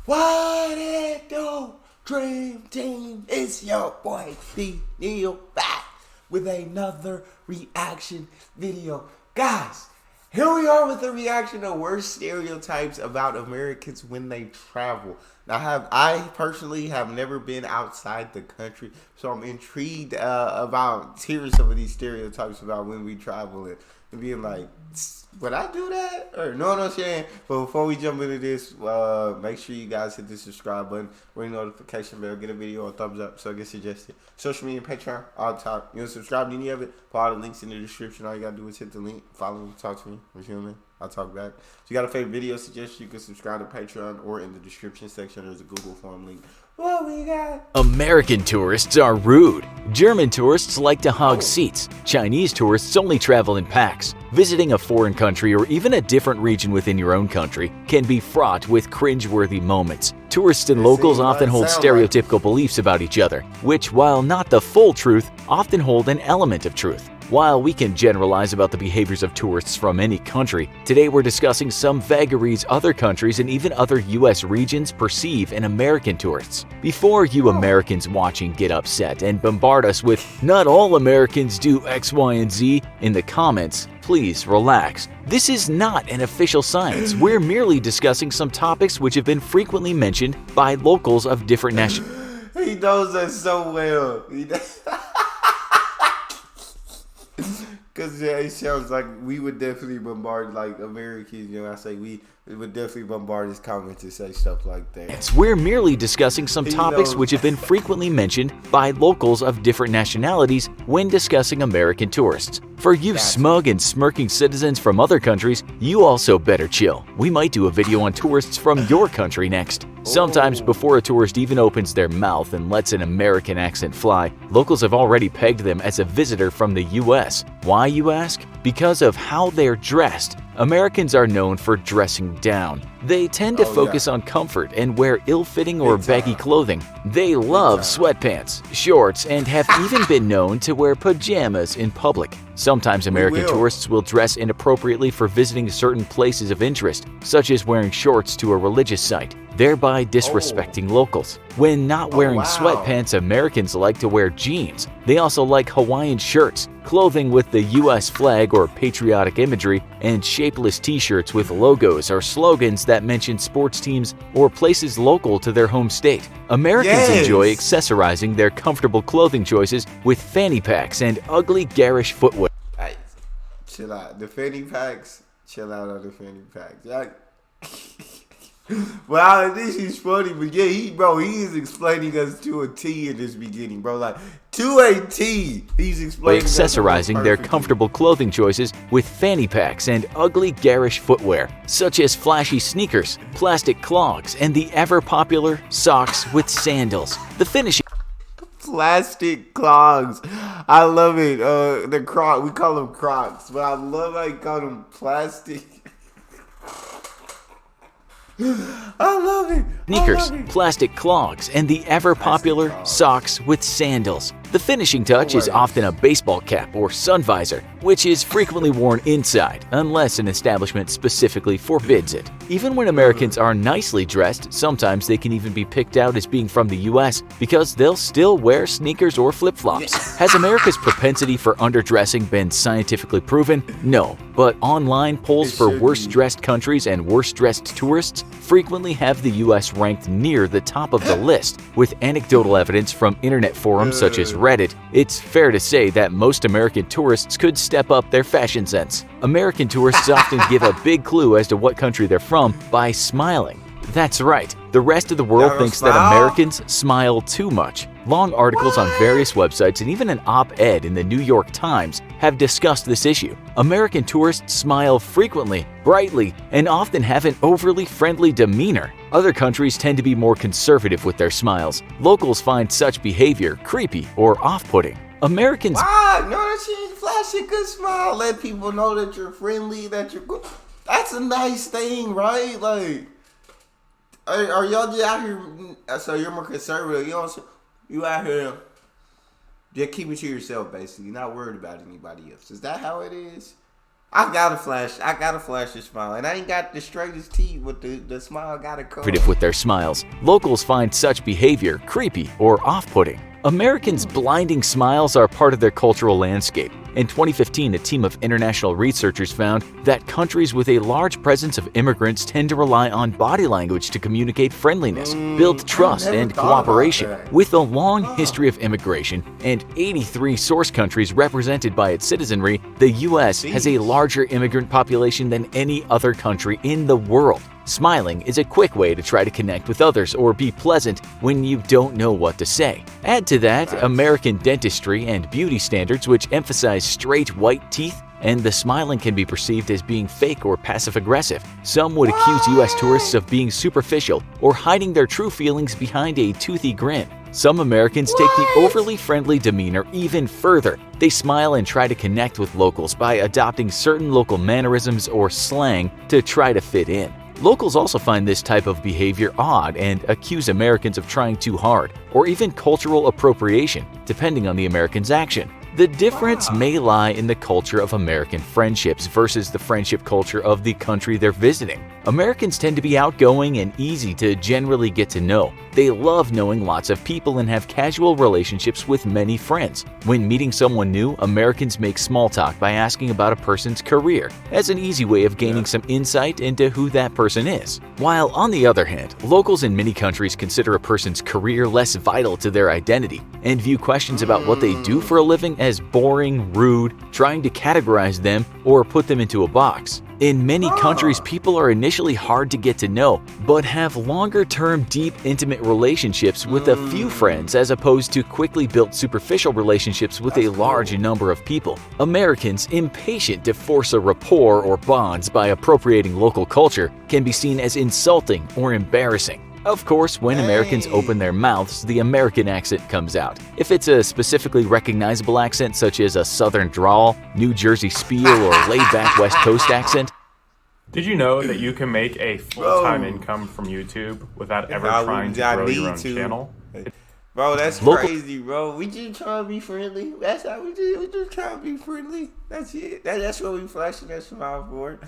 What it do, Dream Team? It's your boy Neal back with another reaction video. Guys, here we are with the reaction to worst stereotypes about Americans when they travel. Now, I personally have never been outside the country, so I'm intrigued about hearing some of these stereotypes about when we travel and being like, would I do that? Or know what I'm saying? But before we jump into this, make sure you guys hit the subscribe button, ring the notification bell, get a video a thumbs up so it gets suggested. Social media, Patreon, all top. You want to subscribe to any of it? Follow the links in the description. All you gotta do is hit the link, follow me, talk to me. You feel me? I'll talk back. If you got a favorite video suggestion, you can subscribe to Patreon or in the description section. There's a Google form link. What we got? American tourists are rude. German tourists like to hog seats. Chinese tourists only travel in packs. Visiting a foreign country or even a different region within your own country can be fraught with cringeworthy moments. Tourists and locals often hold stereotypical beliefs about each other, which, while not the full truth, often hold an element of truth. While we can generalize about the behaviors of tourists from any country, today we're discussing some vagaries other countries and even other U.S. regions perceive in American tourists. Before you Americans watching get upset and bombard us with "not all Americans do X, Y, and Z" in the comments, please relax. This is not an official science. We're merely discussing some topics which have been frequently mentioned by locals of different nations. He knows us so well. Because it sounds like we would definitely bombard like Americans. I say we would definitely bombard his comments and say stuff like that. We're merely discussing some topics which have been frequently mentioned by locals of different nationalities when discussing American tourists. For you smug and smirking citizens from other countries, you also better chill. We might do a video on tourists from your country next. Sometimes before a tourist even opens their mouth and lets an American accent fly, locals have already pegged them as a visitor from the US. Why, you ask? Because of how they're dressed. Americans are known for dressing down. They tend to focus on comfort and wear ill-fitting or baggy clothing. They love sweatpants, shorts, and have even been known to wear pajamas in public. Sometimes American tourists will dress inappropriately for visiting certain places of interest, such as wearing shorts to a religious site, thereby disrespecting locals. When not wearing sweatpants, Americans like to wear jeans. They also like Hawaiian shirts, clothing with the US flag or patriotic imagery, and shapeless t-shirts with logos or slogans that mention sports teams or places local to their home state. Americans enjoy accessorizing their comfortable clothing choices with fanny packs and ugly, garish footwear. Hey, chill out. The fanny packs, chill out on the fanny packs. Well, this is funny, but yeah, he is explaining us to a T in this beginning, bro. Like, to a T, he's explaining accessorizing their comfortable clothing choices with fanny packs and ugly, garish footwear, such as flashy sneakers, plastic clogs, and the ever-popular socks with sandals. The finishing plastic clogs. I love it. The Crocs, we call them Crocs, but I love how you call them plastic. I love it. Sneakers, plastic clogs, and the ever-popular socks with sandals. The finishing touch is often a baseball cap or sun visor, which is frequently worn inside, unless an establishment specifically forbids it. Even when Americans are nicely dressed, sometimes they can even be picked out as being from the US because they'll still wear sneakers or flip-flops. Has America's propensity for underdressing been scientifically proven? No, but online polls for worst-dressed countries and worst-dressed tourists frequently have the US ranked near the top of the list. With anecdotal evidence from internet forums such as Reddit, it's fair to say that most American tourists could step up their fashion sense. American tourists often give a big clue as to what country they're from by smiling. That's right, the rest of the world thinks that Americans smile too much. Long articles on various websites and even an op-ed in the New York Times have discussed this issue. American tourists smile frequently, brightly, and often have an overly friendly demeanor. Other countries tend to be more conservative with their smiles. Locals find such behavior creepy or off-putting. Americans no, that shit flash a good smile. Let people know that you're friendly, that you're good. That's a nice thing, right? Like, are y'all just out here? So you're more conservative. You out here just keep it to yourself, basically. Not worried about anybody else. Is that how it is? I gotta flash the smile, and I ain't got the straightest teeth, but the smile gotta come. With their smiles, locals find such behavior creepy or off-putting. Americans' blinding smiles are part of their cultural landscape. In 2015, a team of international researchers found that countries with a large presence of immigrants tend to rely on body language to communicate friendliness, build trust, and cooperation. With a long history of immigration and 83 source countries represented by its citizenry, the U.S. has a larger immigrant population than any other country in the world. Smiling is a quick way to try to connect with others or be pleasant when you don't know what to say. Add to that American dentistry and beauty standards, which emphasize straight white teeth, and the smiling can be perceived as being fake or passive-aggressive. Some would accuse U.S. tourists of being superficial or hiding their true feelings behind a toothy grin. Some Americans take the overly friendly demeanor even further. They smile and try to connect with locals by adopting certain local mannerisms or slang to try to fit in. Locals also find this type of behavior odd and accuse Americans of trying too hard, or even cultural appropriation, depending on the American's action. The difference may lie in the culture of American friendships versus the friendship culture of the country they're visiting. Americans tend to be outgoing and easy to generally get to know. They love knowing lots of people and have casual relationships with many friends. When meeting someone new, Americans make small talk by asking about a person's career, as an easy way of gaining some insight into who that person is. While on the other hand, locals in many countries consider a person's career less vital to their identity and view questions about what they do for a living as boring, rude, trying to categorize them or put them into a box. In many countries, people are initially hard to get to know, but have longer-term, deep, intimate relationships with a few friends as opposed to quickly built superficial relationships with a large number of people. Americans, impatient to force a rapport or bonds by appropriating local culture, can be seen as insulting or embarrassing. Of course, when Americans open their mouths, the American accent comes out. If it's a specifically recognizable accent such as a Southern drawl, New Jersey spiel, or laid-back West Coast accent. Did you know that you can make a full-time income from YouTube without ever trying to grow your own channel? Bro, that's crazy, bro. We just trying to be friendly. That's how we just trying to be friendly. That's it. That's what we flashing that smile for.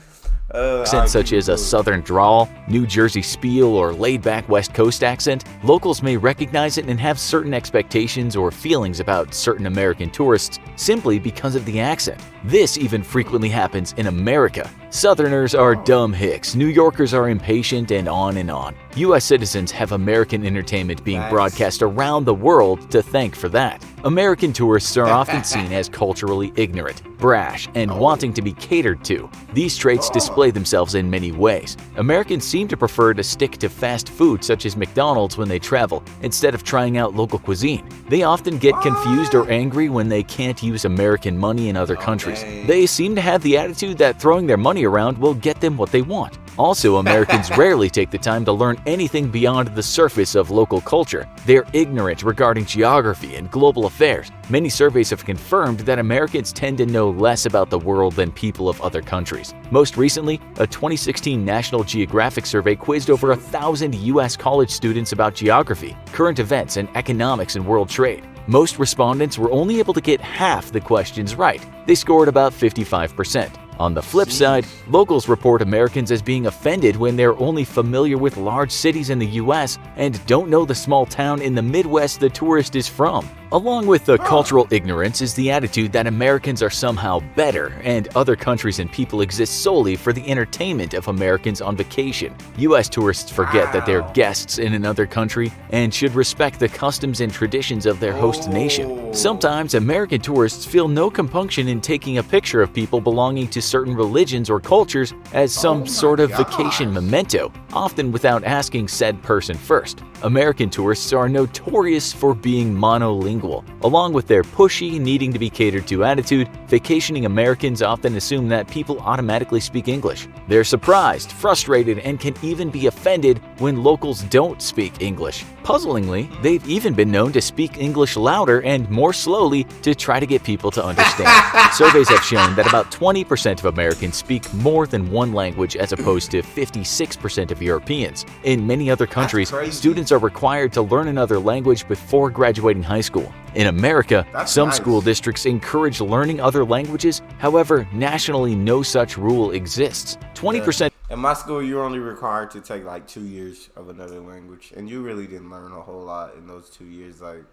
Accents such as a Southern drawl, New Jersey spiel, or laid-back West Coast accent, locals may recognize it and have certain expectations or feelings about certain American tourists simply because of the accent. This even frequently happens in America. Southerners are dumb hicks, New Yorkers are impatient, and on and on. U.S. citizens have American entertainment being broadcast around the world to thank for that. American tourists are often seen as culturally ignorant, brash, and wanting to be catered to. These traits display themselves in many ways. Americans seem to prefer to stick to fast food such as McDonald's when they travel, instead of trying out local cuisine. They often get confused or angry when they can't use American money in other countries. They seem to have the attitude that throwing their money around will get them what they want. Also, Americans rarely take the time to learn anything beyond the surface of local culture. They're ignorant regarding geography and global affairs. Many surveys have confirmed that Americans tend to know less about the world than people of other countries. Most recently, a 2016 National Geographic survey quizzed over 1,000 U.S. college students about geography, current events, and economics and world trade. Most respondents were only able to get half the questions right. They scored about 55%. On the flip side, locals report Americans as being offended when they're only familiar with large cities in the U.S. and don't know the small town in the Midwest the tourist is from. Along with the cultural ignorance is the attitude that Americans are somehow better and other countries and people exist solely for the entertainment of Americans on vacation. U.S. tourists forget that they're guests in another country and should respect the customs and traditions of their host nation. Sometimes American tourists feel no compunction in taking a picture of people belonging to certain religions or cultures as some sort of vacation memento, often without asking said person first. American tourists are notorious for being monolingual. Along with their pushy, needing to be catered to attitude, vacationing Americans often assume that people automatically speak English. They're surprised, frustrated, and can even be offended when locals don't speak English. Puzzlingly, they've even been known to speak English louder and more slowly to try to get people to understand. Surveys have shown that about 20% of Americans speak more than one language as opposed to 56% of Europeans. In many other countries, students are required to learn another language before graduating high school. school. In America, some nice. school districts encourage learning other languages. However, nationally, no such rule exists. 20%. In my school, you're only required to take like 2 years of another language, and you really didn't learn a whole lot in those 2 years. Like,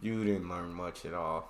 you didn't learn much at all.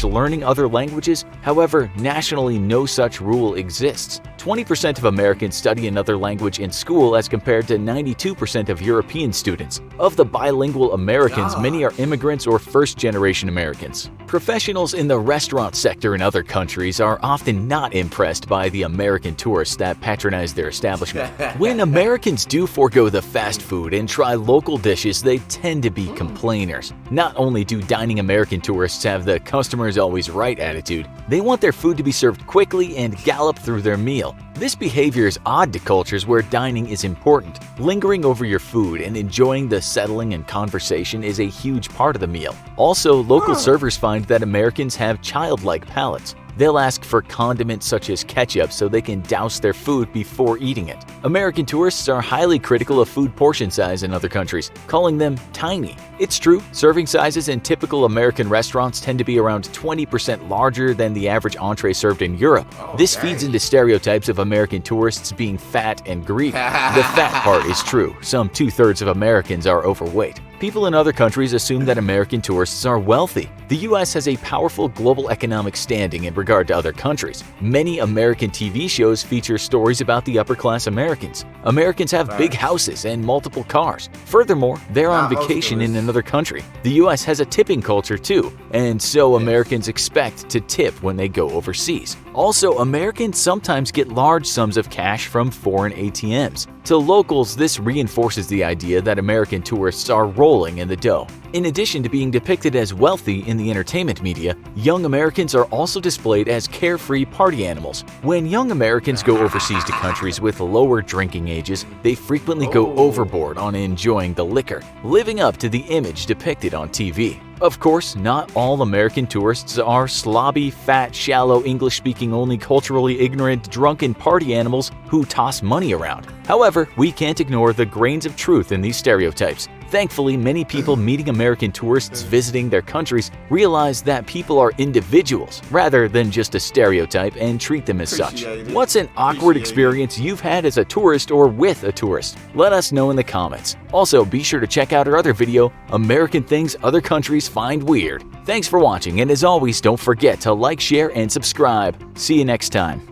Learning other languages. However, nationally, no such rule exists. 20% of Americans study another language in school as compared to 92% of European students. Of the bilingual Americans, many are immigrants or first-generation Americans. Professionals in the restaurant sector in other countries are often not impressed by the American tourists that patronize their establishment. When Americans do forego the fast food and try local dishes, they tend to be complainers. Not only do dining American tourists have the customer's always right attitude, they want their food to be served quickly and gallop through their meal. This behavior is odd to cultures where dining is important. Lingering over your food and enjoying the settling and conversation is a huge part of the meal. Also, local servers find that Americans have childlike palates. They'll ask for condiments such as ketchup so they can douse their food before eating it. American tourists are highly critical of food portion size in other countries, calling them tiny. It's true, serving sizes in typical American restaurants tend to be around 20% larger than the average entree served in Europe. This feeds into stereotypes of American tourists being fat and greedy. The fat part is true. Some 2/3 of Americans are overweight. People in other countries assume that American tourists are wealthy. The U.S. has a powerful global economic standing in regard to other countries. Many American TV shows feature stories about the upper-class Americans. Americans have big houses and multiple cars. Furthermore, they're on vacation in another country. The U.S. has a tipping culture too, and so Americans expect to tip when they go overseas. Also, Americans sometimes get large sums of cash from foreign ATMs. To locals, this reinforces the idea that American tourists are rolling in the dough. In addition to being depicted as wealthy in the entertainment media, young Americans are also displayed as carefree party animals. When young Americans go overseas to countries with lower drinking ages, they frequently go overboard on enjoying the liquor, living up to the image depicted on TV. Of course, not all American tourists are slobby, fat, shallow, English-speaking only, culturally ignorant, drunken party animals who toss money around. However, we can't ignore the grains of truth in these stereotypes. Thankfully, many people meeting American tourists visiting their countries realize that people are individuals rather than just a stereotype and treat them as such. What's an awkward experience you've had as a tourist or with a tourist? Let us know in the comments. Also, be sure to check out our other video, American Things Other Countries Find Weird. Thanks for watching, and as always, don't forget to like, share, and subscribe. See you next time.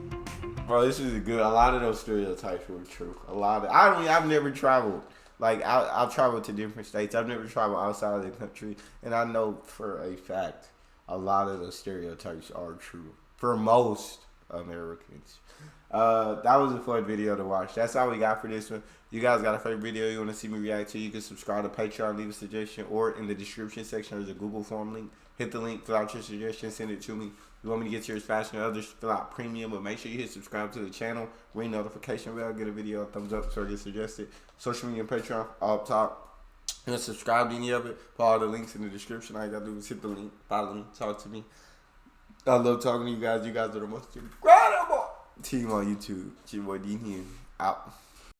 Bro, this is good. A lot of those stereotypes were true. I've never traveled. Like, I've traveled to different states. I've never traveled outside of the country. And I know for a fact, a lot of those stereotypes are true. For most Americans. That was a fun video to watch. That's all we got for this one. You guys got a favorite video you want to see me react to, you can subscribe to Patreon, leave a suggestion, or in the description section there's a Google form link. Hit the link, fill out your suggestion, send it to me. You want me to get yours faster than others, fill out premium, but make sure you hit subscribe to the channel, ring notification bell, get a video a thumbs up so it gets suggested. Social media and Patreon all up top. And subscribe to any of it. Follow all the links in the description. All you gotta do is hit the link, follow me, talk to me. I love talking to you guys. You guys are the most incredible team on YouTube. It's your boy D here. Out.